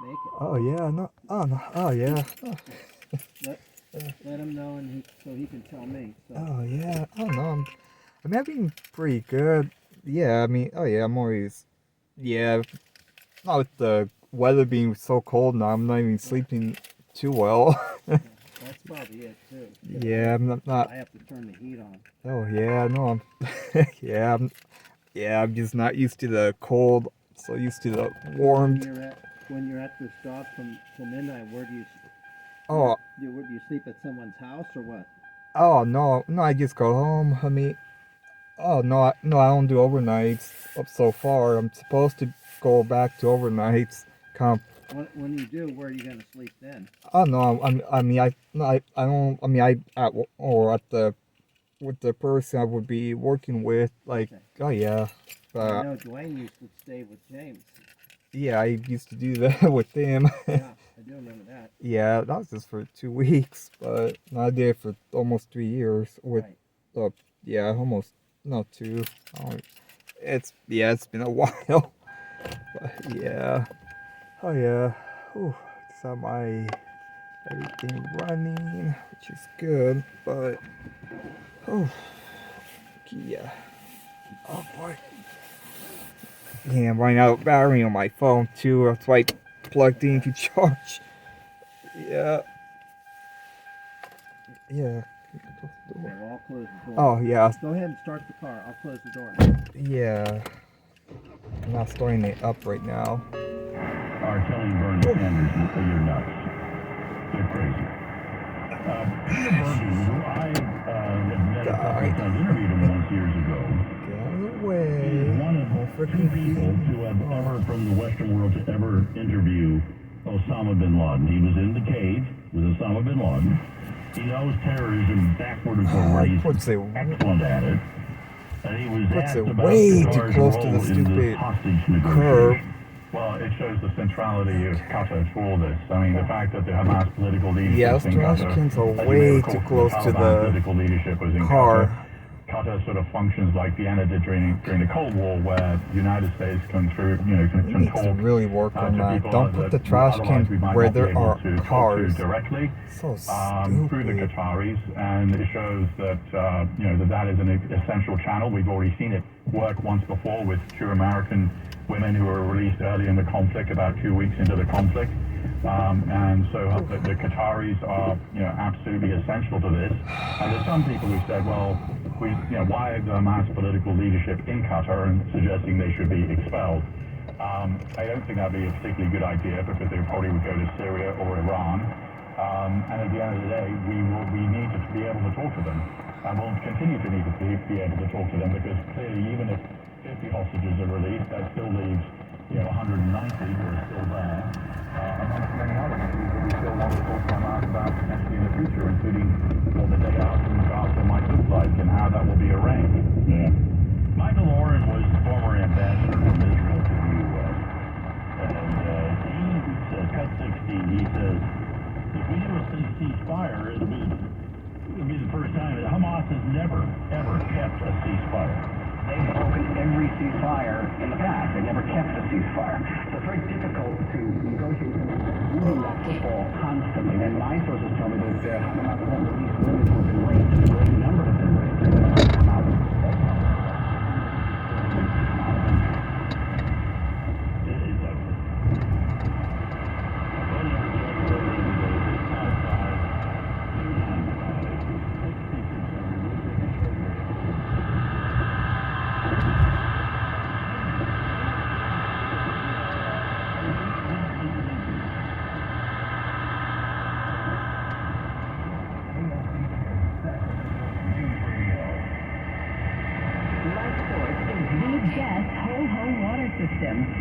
make it. Oh yeah, no. Oh no. Oh yeah. Let him know, and so he can tell me. So. Oh yeah. Oh no. I'm having pretty good. Yeah. I mean. Oh yeah. I'm always. Yeah. Not with the weather being so cold now. I'm not even sleeping too well. Yeah, that's probably it too. Yeah. I'm not. I have to turn the heat on. Oh yeah. No. Yeah. I'm just not used to the cold. So used to the warmth. When you're at the stop from midnight, where do you? Oh. Where do you sleep at someone's house or what? Oh no. No. I just go home. I mean. Oh no, I don't do overnights up so far. I'm supposed to go back to overnights. Comp. When you do, where are you gonna sleep then? Oh no, I mean I no I don't. I mean I at or at the with the person I would be working with. Like Okay. oh yeah, I know Dwayne used to stay with James. yeah, I used to do that with him. Yeah, I do remember that. Yeah, that was just for 2 weeks, but I did it for almost 3 years with. Right. Yeah, almost no two. It's been a while. But yeah. Oh yeah. Ooh, just have my everything running, which is good. But oh yeah. Oh boy. Yeah, I'm running out of battery on my phone too. That's why I plugged in to charge. Yeah. Yeah. Okay, well, I'll close the door. Oh yeah. Go ahead and start the car. I'll close the door. Yeah. I'm not starting it up right now. Are telling Bernie Sanders that you're nuts. You're crazy. Peter Bergen, who I had met a couple of times, interviewed him once years ago. Get out of the way. He's one of 2 people to have ever, from the Western world, to ever interview Osama bin Laden. He was in the cave with Osama bin Laden. He knows terrorism backward and forward. He's excellent at it. And he was asked about way too Qatar's close role to the in stupid this hostage curve. negotiation. Well, it shows the centrality of Qatar to all this. I mean, the fact that the Hamas political leadership in Qatar, DashCams are way too close to the political leadership was in car. Qatar sort of functions like Vienna did during the Cold War, where the United States can talk really work on to that. people Don't put the trash cans where there are cars. Directly so through the Qataris, and it shows that that is an essential channel. We've already seen it work once before with 2 American women who were released early in the conflict, about 2 weeks into the conflict. And so the Qataris are, absolutely essential to this. And there's some people who said, well, why the Hamas political leadership in Qatar and suggesting they should be expelled? I don't think that'd be a particularly good idea because they probably would go to Syria or Iran. And at the end of the day, we need to be able to talk to them. And we'll continue to need to be able to talk to them because clearly even if 50 hostages are released, that still leaves 190 who are still there. Amongst many other issues that we still want to talk to Hamas about potentially in the future, including what the day after might look like and how that will be arranged. Yeah. Michael Oren was former ambassador from Israel to the U.S. And he says, cut 16, he says, if we do a ceasefire, it'll be the first time. Hamas has never, ever kept a ceasefire. They've broken every ceasefire in the past. They never kept a ceasefire. So it's very difficult to negotiate moving that football constantly. And my sources tell me that Hamas won't release women who have been raped. A great number have been raped. They're going to come out and say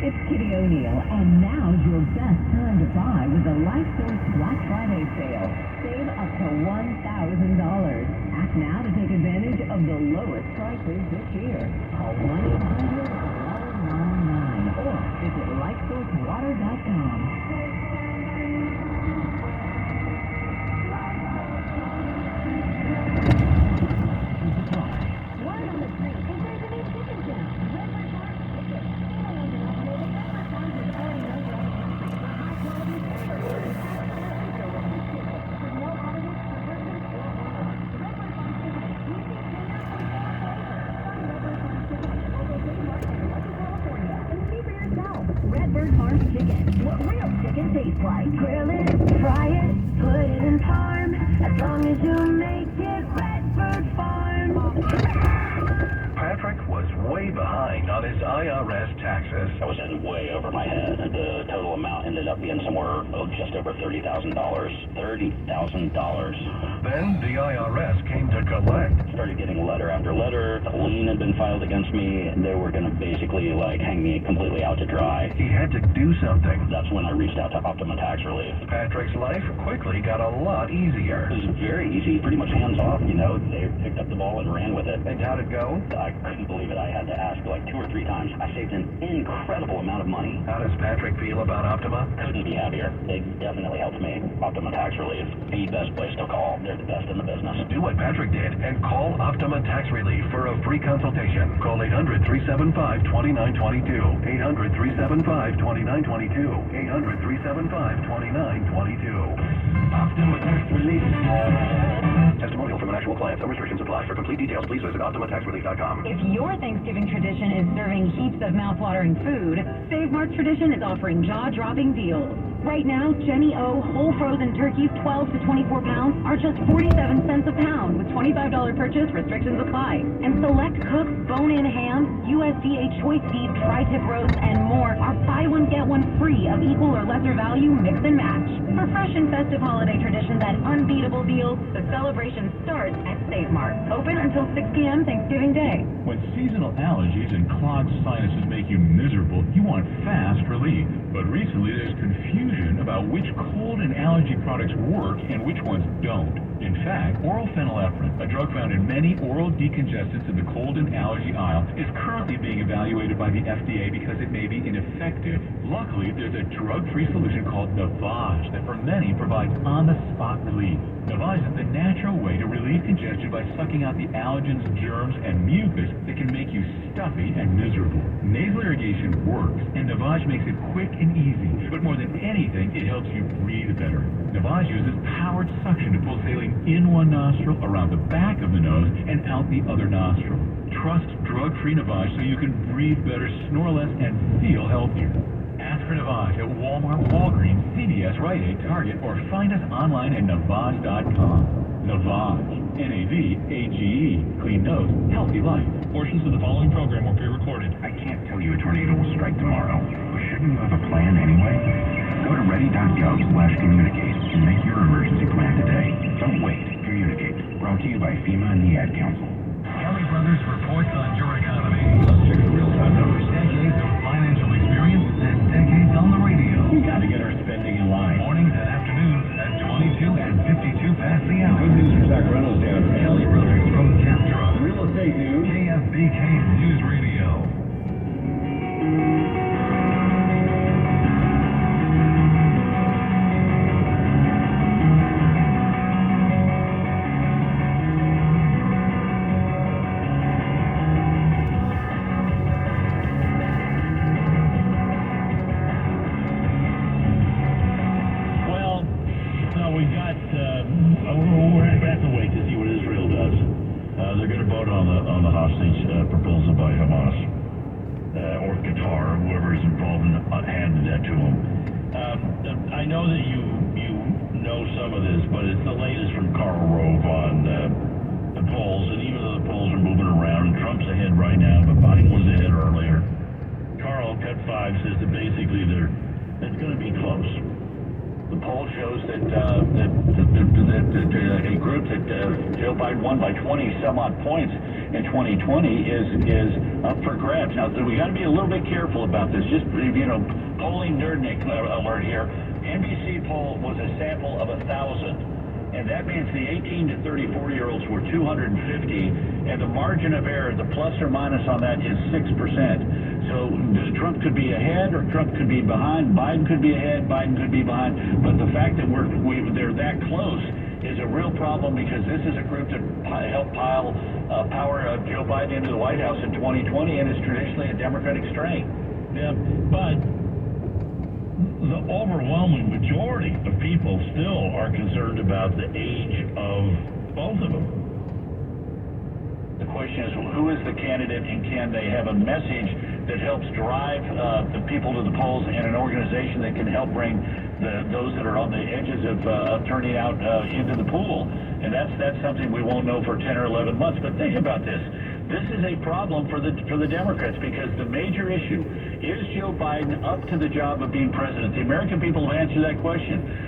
It's Kitty O'Neill, and now's your best time to buy with the LifeSource Black Friday sale. Save up to $1,000. Act now to take advantage of the lowest prices this year. Call 1-800-1299 or visit LifeSourceWater.com. Tastes like grill it, fry it, put it in parm. As long as you make it Redbird Farm. Patrick was way behind on his IRS taxes. I was in way over my head. The total amount ended up being somewhere just over $30,000. $30,000. Then the IRS came to collect. Started getting letter after letter. A lien had been filed against me, and they were going to basically hang me completely out to dry. He had to do something. That's when I reached out to Optima Tax Relief. Patrick's life quickly got a lot easier. It was very easy, pretty much hands off, They picked up the ball and ran with it. And how'd it go? I couldn't believe it. I had to ask 2 or 3 times. I saved an incredible amount of money. How does Patrick feel about Optima? Couldn't be happier. They definitely helped me. Optima Tax Relief, the best place to call. They're the best in the business. Do what Patrick did and call Optima Tax Relief for a free consultation. Call 800-375-2922. 800-375-2922. 800-375-2922. Optima Tax Relief. Testimonial from an actual client. Some restrictions apply. For complete details, please visit OptimaTaxRelief.com. If your Thanksgiving tradition is serving heaps of mouth-watering food, Save Mart Tradition is offering jaw-dropping deals. Right now, Jenny O whole frozen turkeys, 12 to 24 pounds, are just 47 cents a pound with $25 purchase. Restrictions apply. And select cooked bone-in ham, USDA choice beef, tri-tip roast, and more are buy one get one free of equal or lesser value mix and match. For fresh and festive holiday traditions at unbeatable deals, the celebration starts at Save Mart. Open until 6 p.m. Thanksgiving Day. When seasonal allergies and clogged sinuses make you miserable, you want fast relief. But recently there's confusion about which cold and allergy products work and which ones don't. In fact, oral phenylephrine, a drug found in many oral decongestants in the cold and allergy aisle, is currently being evaluated by the FDA because it may be ineffective. Luckily, there's a drug-free solution called Navage that for many provides on-the-spot relief. Navage is the natural way to relieve congestion by sucking out the allergens, germs, and mucus that can make you stuffy and miserable. Nasal irrigation works, and Navage makes it quick and easy. But more than anything, it helps you breathe better. Navage uses powered suction to pull saline in one nostril, around the back of the nose, and out the other nostril. Trust drug-free Navage so you can breathe better, snore less, and feel healthier. Ask for Navage at Walmart, Walgreens, CVS, Rite Aid, Target, or find us online at Navage.com. Navage. N-A-V-A-G-E. Clean nose, healthy life. Portions of the following program were pre-recorded. I can't tell you a tornado will strike tomorrow, but shouldn't you have a plan anyway? Go to ready.gov/communicate and make your emergency plan today. Don't wait. Communicate. Brought to you by FEMA and the Ad Council. Kelly Brothers reports on your economy. Let's check the real-time numbers. Decades of financial experience and decades on the radio. We got to get our spending in line. Mornings and afternoons at 22 and 52 past the hour. Good news for Sacramento's down. Kelly Brothers from Captra. Real estate news. KFBK News Radio. We're going to have to wait to see what Israel does. They're going to vote on the hostage proposal by Hamas or Qatar, whoever is involved in handing that to them. I know that you know some of this, but it's the latest from Karl Rove on the polls, and even though the polls are moving around, and Trump's ahead right now, but Biden was ahead earlier. Karl, Cut 5, says that basically it's going to be close. The poll shows that a group that Joe Biden won by 20 some odd points in 2020 is up for grabs. Now, we got to be a little bit careful about this. Just polling nerdnik alert here. NBC poll was a sample of 1,000, and that means the 18 to 34-year-olds were 250, and the margin of error, the plus or minus on that, is 6%. So Trump could be ahead or Trump could be behind. Biden could be ahead, Biden could be behind. But the fact that they're that close is a real problem, because this is a group that helped power Joe Biden into the White House in 2020 and is traditionally a Democratic strain. Yeah, but the overwhelming majority of people still are concerned about the age of both of them. The question is, who is the candidate, and can they have a message that helps drive the people to the polls, and an organization that can help bring those that are on the edges of turning out into the pool. And that's something we won't know for 10 or 11 months. But think about this. This is a problem for the Democrats because the major issue is Joe Biden up to the job of being president. The American people have answered that question.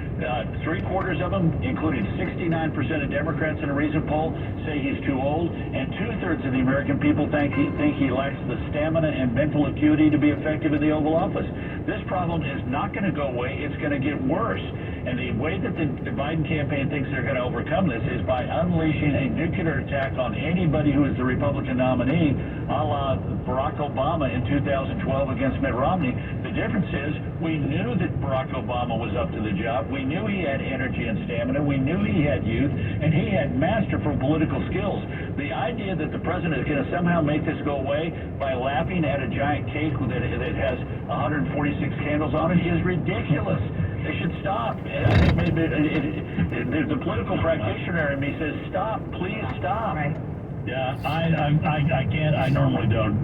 Three-quarters of them, including 69% of Democrats in a recent poll, say he's too old, and two-thirds of the American people think he lacks the stamina and mental acuity to be effective in the Oval Office. This problem is not going to go away. It's going to get worse. And the way that the Biden campaign thinks they're going to overcome this is by unleashing a nuclear attack on anybody who is the Republican nominee, a la Barack Obama in 2012 against Mitt Romney. The difference is we knew that Barack Obama was up to the job. We knew he had energy and stamina. We knew he had youth, and he had masterful political skills. The idea that the president is going to somehow make this go away by laughing at a giant cake that has 146 candles on it is ridiculous. They should stop. I think maybe the political practitioner in me says, stop, please stop. Right. Yeah, I can't, I normally don't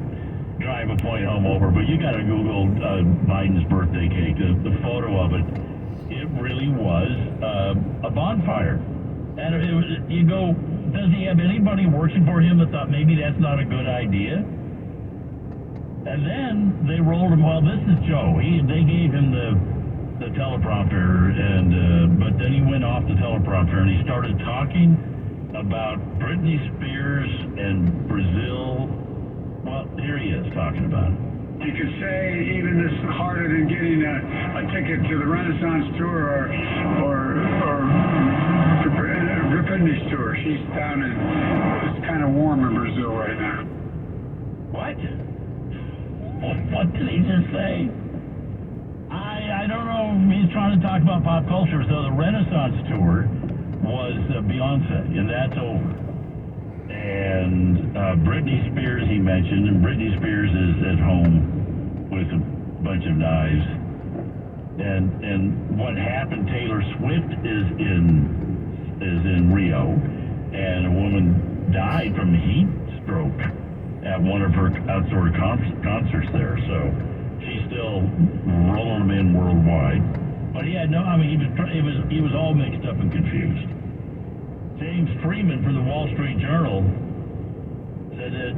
drive a point home over, but you got to Google Biden's birthday cake. The photo of it really was a bonfire. And it was, you go, does he have anybody working for him that thought maybe that's not a good idea? And then they rolled him, well, this is Joe. They gave him the teleprompter, and but then he went off the teleprompter and he started talking about Britney Spears and Brazil. Well, here he is talking about it. You could say even this is harder than getting a ticket to the Renaissance tour or Britney's tour. She's down in, it's kind of warm in Brazil right now. What? What did he just say? I don't know if he's trying to talk about pop culture. So the Renaissance tour was Beyonce, and that's over. And Britney Spears he mentioned, and Britney Spears is at home with a bunch of knives. And what happened, Taylor Swift is in Rio, and a woman died from heat stroke at one of her outdoor concerts there. So she's still rolling them in worldwide. But he had he was all mixed up and confused. James Freeman from the Wall Street Journal said that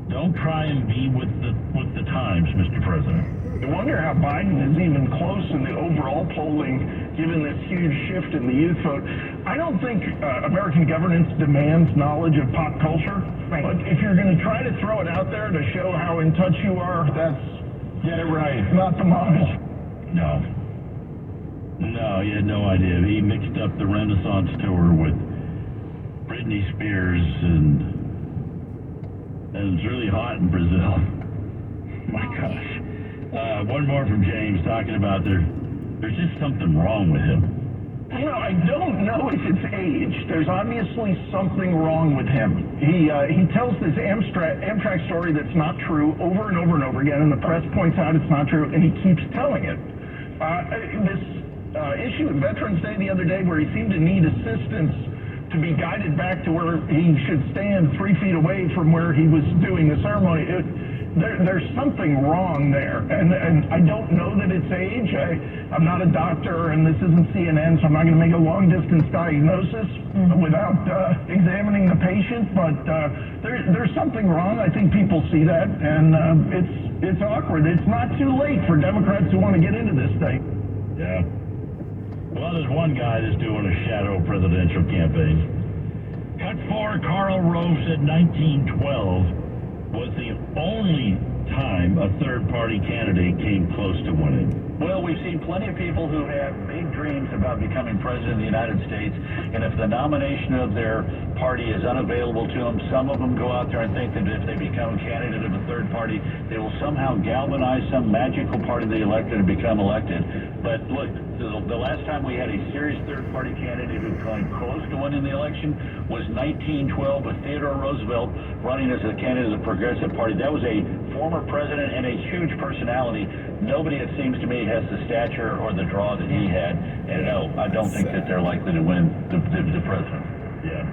don't try and be with the times, Mr. President. I wonder how Biden is even close in the overall polling, given this huge shift in the youth vote. I don't think American governance demands knowledge of pop culture. Right. But if you're going to try to throw it out there to show how in touch you are, that's Get it right. not the model. No, he had no idea. He mixed up the Renaissance tour with Britney Spears, and it's really hot in Brazil. My gosh. One more from James talking about there's just something wrong with him. You know, I don't know if it's age. There's obviously something wrong with him. He tells this Amtrak story that's not true over and over and over again, and the press points out it's not true, and he keeps telling it. This issue at Veterans Day the other day where he seemed to need assistance to be guided back to where he should stand 3 feet away from where he was doing the ceremony. There's something wrong there, and I don't know that it's age. I'm not a doctor, and this isn't CNN, so I'm not going to make a long-distance diagnosis without examining the patient, but there's something wrong. I think people see that, and it's awkward. It's not too late for Democrats who want to get into this thing. Yeah. Well, there's one guy that's doing a shadow presidential campaign. Cut 4, Karl Rove said 1912 was the only time a third-party candidate came close to winning. Well, we've seen plenty of people who have big dreams about becoming president of the United States, and if the nomination of their party is unavailable to them, some of them go out there and think that if they become a candidate of a third party, they will somehow galvanize some magical part of the electorate and become elected. But look, the last time we had a serious third-party candidate who came close to winning the election was 1912 with Theodore Roosevelt running as a candidate of the Progressive Party. That was a former president and a huge personty. Nobody, it seems to me, has the stature or the draw that he had. And no, I don't think that they're likely to win the president. Yeah,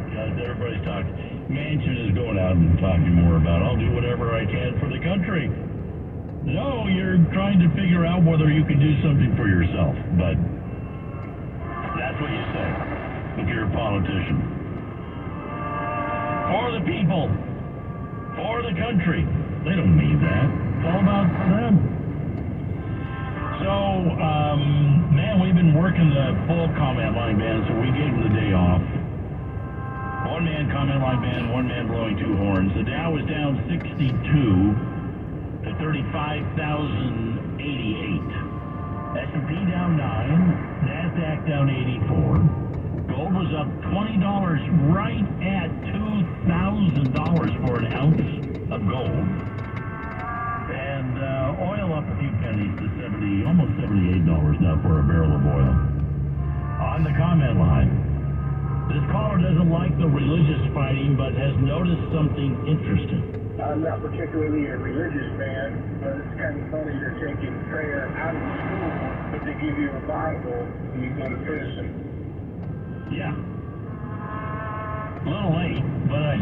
everybody's talking. Manchin is going out and talking more about, I'll do whatever I can for the country. No, you're trying to figure out whether you can do something for yourself, but that's what you say if you're a politician. For the people, for the country. They don't need that. It's all about them. So, man, we've been working the full comment line ban, so we gave them the day off. One man comment line ban, one man blowing two horns. The Dow was down 62 to 35,088. S&P down 9, NASDAQ down 84. Gold was up $20, right at $2,000 for an ounce of gold. And oil up a few pennies to almost $78 now for a barrel of oil. On the comment line, this caller doesn't like the religious fighting, but has noticed something interesting. I'm not particularly a religious man, but it's kind of funny they're taking prayer out of the school, but they give you a Bible when you go to prison. Yeah. A little late, but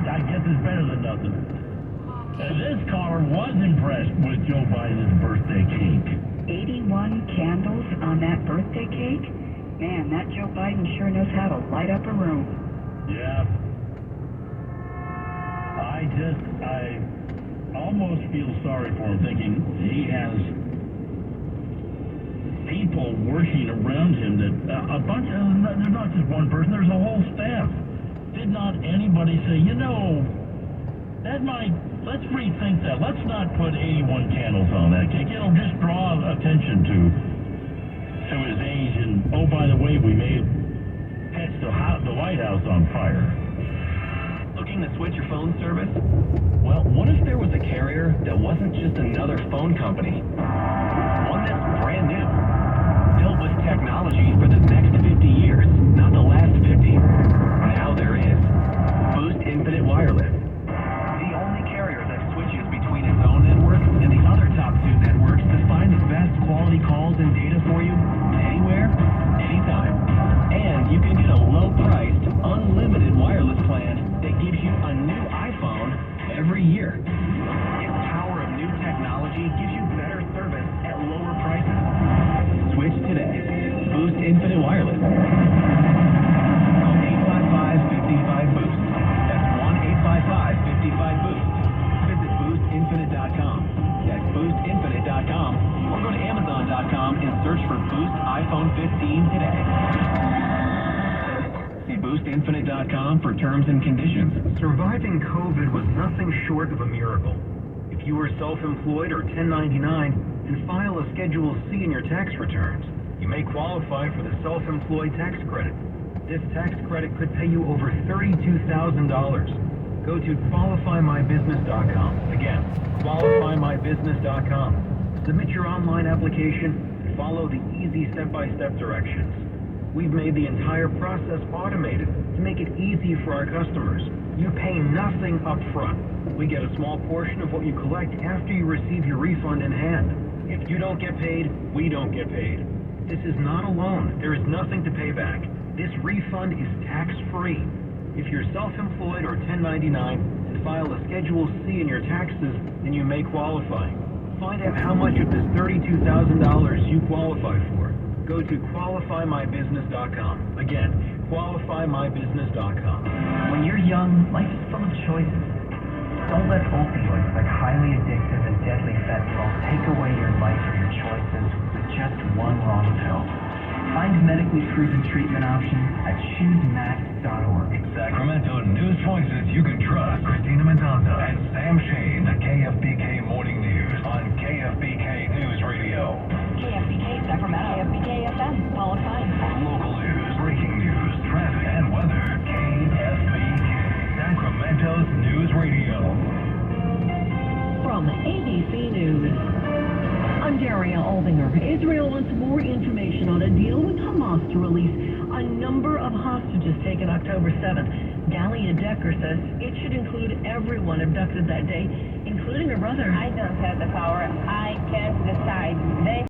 I guess it's better than nothing. This caller was impressed with Joe Biden's birthday cake. 81 candles on that birthday cake? Man, that Joe Biden sure knows how to light up a room. Yeah. I almost feel sorry for him, thinking he has people working around him that a bunch of, there's not just one person, there's a whole staff. Did not anybody say, let's rethink that. Let's not put 81 candles on that cake. It'll just draw attention to his age. And, oh, by the way, we may catch the White House on fire. Looking to switch your phone service? Well, what if there was a carrier that wasn't just another phone company? One that's brand new, built with technology for the next 50 years, not the last 50. Now there is Boost Infinite Wireless. The only carrier that switches between its own network and the other top 2 networks to find the best quality calls and data for you anywhere, anytime. And you can get a low-priced, unlimited wireless plan that gives you a new iPhone every year. Its power of new technology gives you better service at lower prices. Switch today. Boost Infinite Wireless. Call 855-55-BOOST. That's 1-855-55-BOOST. Visit boostinfinite.com. That's boostinfinite.com. Or go to amazon.com and search for Boost iPhone 15 today. See boostinfinite.com for terms and conditions. Surviving COVID was nothing short of a miracle. If you were self-employed or 1099, then file a Schedule C in your tax returns. You may qualify for the self-employed tax credit. This tax credit could pay you over $32,000. Go to qualifymybusiness.com. Again, qualifymybusiness.com. Submit your online application and follow the easy step-by-step directions. We've made the entire process automated to make it easy for our customers. You pay nothing up front. We get a small portion of what you collect after you receive your refund in hand. If you don't get paid, we don't get paid. This is not a loan. There is nothing to pay back. This refund is tax-free. If you're self-employed or 1099 and file a Schedule C in your taxes, then you may qualify. Find out how much of this $32,000 you qualify for. Go to qualifymybusiness.com. Again, qualifymybusiness.com. When you're young, life is full of choices. Don't let opioids like highly addictive and deadly fentanyl take away your life or your choices with just one wrong pill. Find medically proven treatment options at choosemac.org. Sacramento news voices you can trust. Christina Mendoza and Sam Shane, KFBK Morning News on KFBK News Radio. KFBK Sacramento, KFBK FM, follow time. For local news, breaking news, traffic, and weather, KFBK, Sacramento's News Radio. From ABC News, I'm Daria Aldinger. Israel wants more information on a deal with Hamas to release a number of hostages taken October 7th. Dalia Decker says it should include everyone abducted that day, including her brother. I don't have the power. I can't decide